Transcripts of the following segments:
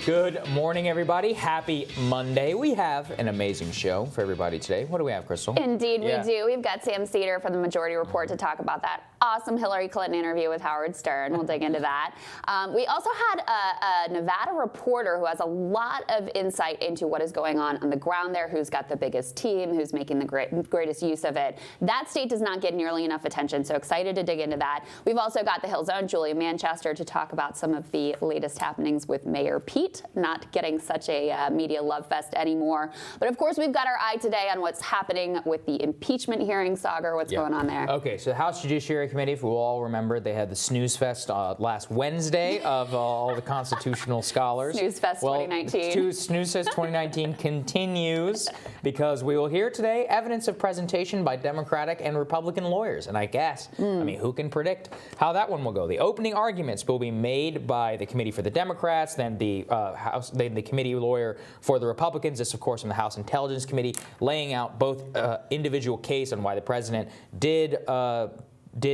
Good morning, everybody. Happy Monday. We have an amazing show for everybody today. What do we have, Krystal? Indeed, we do. We've got Sam Seder from the Majority Report to talk about that awesome Hillary Clinton interview with Howard Stern. We'll dig into that. We also had a Nevada reporter who has a lot of insight into what is going on the ground there, who's got the biggest team, who's making the greatest use of it. That state does not get nearly enough attention, so excited to dig into that. We've also got the Hill's own Julia Manchester to talk about some of the latest happenings with Mayor Pete, not getting such a media love fest anymore. But of course, we've got our eye today on what's happening with the impeachment hearing. Saagar, what's going on there? Okay, so the House Judiciary Committee, if we all remember, they had the snooze fest last Wednesday of all the constitutional scholars. Snooze Fest 2019. Snooze Fest 2019 continues because we will hear today evidence of presentation by Democratic and Republican lawyers. And I guess, I mean, who can predict how that one will go? The opening arguments will be made by the committee for the Democrats, then the the committee lawyer for the Republicans. This, of course, from the House Intelligence Committee, laying out both individual case on why the president did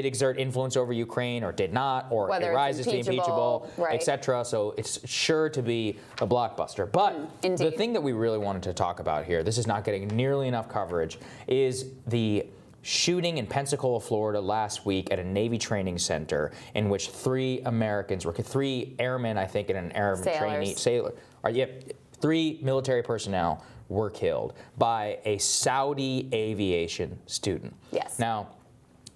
exert influence over Ukraine or did not, or whether it rises to impeachable, right, etc. So it's sure to be a blockbuster. But the thing that we really wanted to talk about here, this is not getting nearly enough coverage, is the shooting in Pensacola, Florida last week at a Navy training center in which three airmen, I think, and an airman sailor, three military personnel were killed by a Saudi aviation student. Yes. Now,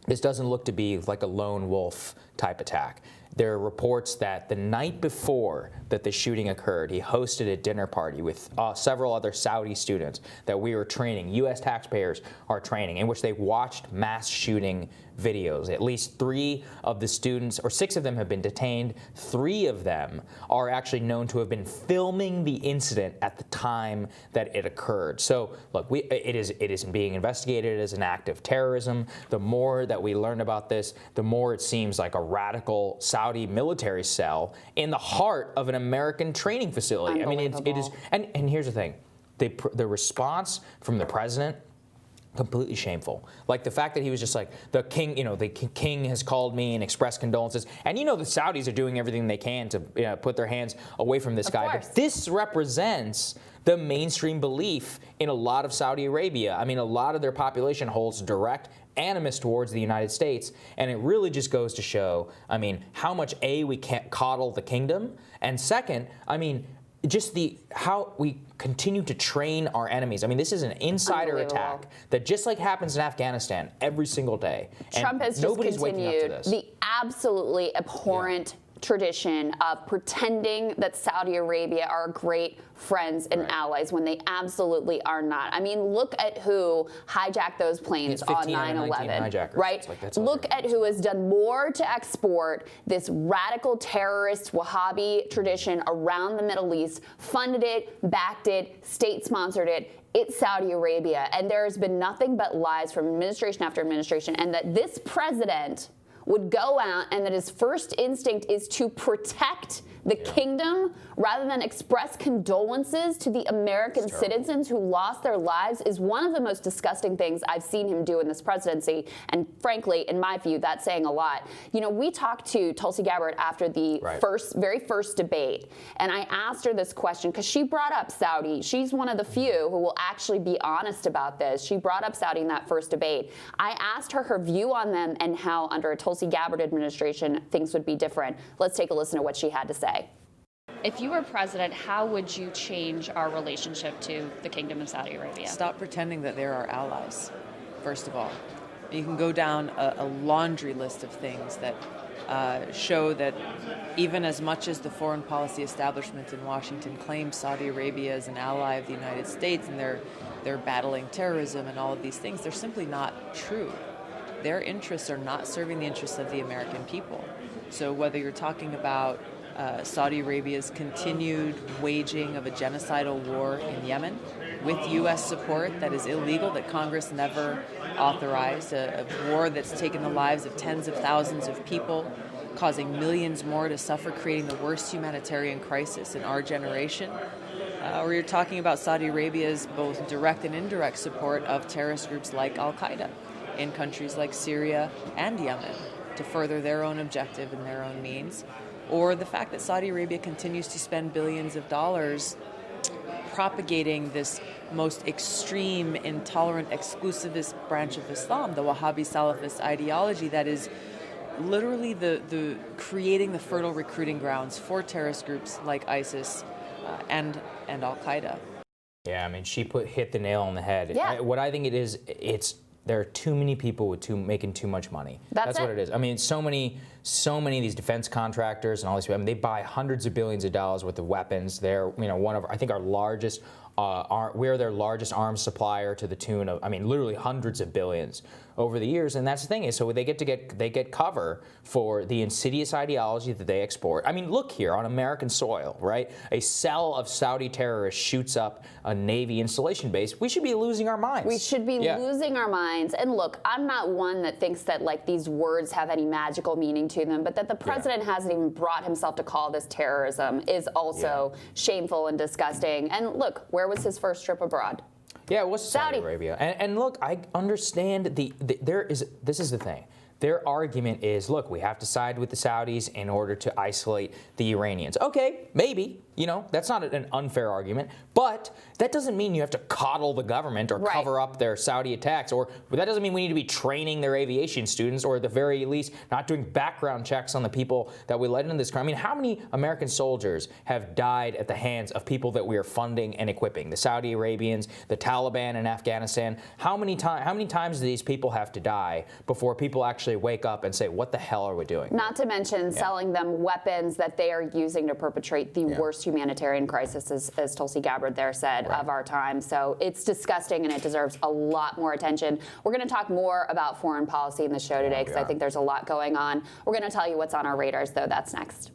this doesn't look to be like a lone wolf type attack. There are reports that the night before that the shooting occurred, he hosted a dinner party with several other Saudi students that we were training, U.S. taxpayers are training, in which they watched mass shooting videos. At least 3 of the students, or 6 of them, have been detained. 3 of them are actually known to have been filming the incident at the time that it occurred. So, look, it is being investigated as an act of terrorism. The more that we learn about this, the more it seems like a radical Saudi military cell in the heart of an American training facility. I mean, it is, and here's the thing, the response from the president, completely shameful. Like the fact that he was just like, the king, the king has called me and expressed condolences. And the Saudis are doing everything they can to put their hands away from this guy. But this represents the mainstream belief in a lot of Saudi Arabia. I mean, a lot of their population holds direct animus towards the United States. And it really just goes to show, I mean, how much, A, we can't coddle the kingdom. And second, I mean, just how we continue to train our enemies. I mean, this is an insider attack that just like happens in Afghanistan every single day. And Trump has just continued the absolutely abhorrent tradition of pretending that Saudi Arabia are great friends and allies when they absolutely are not. I mean, look at who hijacked those planes on 9/11, right? Look at who has done more to export this radical terrorist Wahhabi tradition around the Middle East, funded it, backed it, state-sponsored it. It's Saudi Arabia. And there has been nothing but lies from administration after administration, and that this president would go out and that his first instinct is to protect the kingdom rather than express condolences to the American citizens who lost their lives is one of the most disgusting things I've seen him do in this presidency. And frankly, in my view, that's saying a lot. We talked to Tulsi Gabbard after the very first debate, and I asked her this question because she brought up Saudi. She's one of the few who will actually be honest about this. She brought up Saudi in that first debate. I asked her view on them and how under a Tulsi Gabbard administration things would be different. Let's take a listen to what she had to say. If you were president, how would you change our relationship to the Kingdom of Saudi Arabia? Stop pretending that they're our allies, first of all. You can go down a laundry list of things that show that even as much as the foreign policy establishment in Washington claims Saudi Arabia as an ally of the United States and they're battling terrorism and all of these things, they're simply not true. Their interests are not serving the interests of the American people. So whether you're talking about Saudi Arabia's continued waging of a genocidal war in Yemen with U.S. support that is illegal, that Congress never authorized, a war that's taken the lives of tens of thousands of people, causing millions more to suffer, creating the worst humanitarian crisis in our generation. Or you're talking about Saudi Arabia's both direct and indirect support of terrorist groups like Al-Qaeda in countries like Syria and Yemen to further their own objective and their own means. or the fact that Saudi Arabia continues to spend billions of dollars propagating this most extreme, intolerant, exclusivist branch of Islam, the Wahhabi Salafist ideology that is literally the creating the fertile recruiting grounds for terrorist groups like ISIS and Al-Qaeda. Yeah, I mean, she hit the nail on the head. Yeah. What I think it is, there are too many people with making too much money. That's what it is. I mean, so many of these defense contractors and all these people, I mean, they buy hundreds of billions of dollars worth of weapons. They're, one of, I think, our largest, we're their largest arms supplier to the tune of, I mean, literally hundreds of billions over the years. And that's the thing is, so they get cover for the insidious ideology that they export. I mean, look here on American soil, right? A cell of Saudi terrorists shoots up a Navy installation base. We should be losing our minds. We should be losing our minds. And look, I'm not one that thinks that like these words have any magical meaning to them, but that the president hasn't even brought himself to call this terrorism is also shameful and disgusting. And look, where was his first trip abroad? Yeah, it was Saudi Arabia. And look, I understand this is the thing. Their argument is, look, we have to side with the Saudis in order to isolate the Iranians. Okay, maybe, that's not an unfair argument, but that doesn't mean you have to coddle the government or cover up their Saudi attacks, or that doesn't mean we need to be training their aviation students, or at the very least not doing background checks on the people that we let into this crime. I mean, how many American soldiers have died at the hands of people that we are funding and equipping? The Saudi Arabians, the Taliban in Afghanistan. How many times do these people have to die before people actually wake up and say, what the hell are we doing? Not to mention selling them weapons that they are using to perpetrate the worst humanitarian crisis, as Tulsi Gabbard there said, of our time. So it's disgusting and it deserves a lot more attention. We're going to talk more about foreign policy in the show today because I think there's a lot going on. We're going to tell you what's on our radars, though. That's next.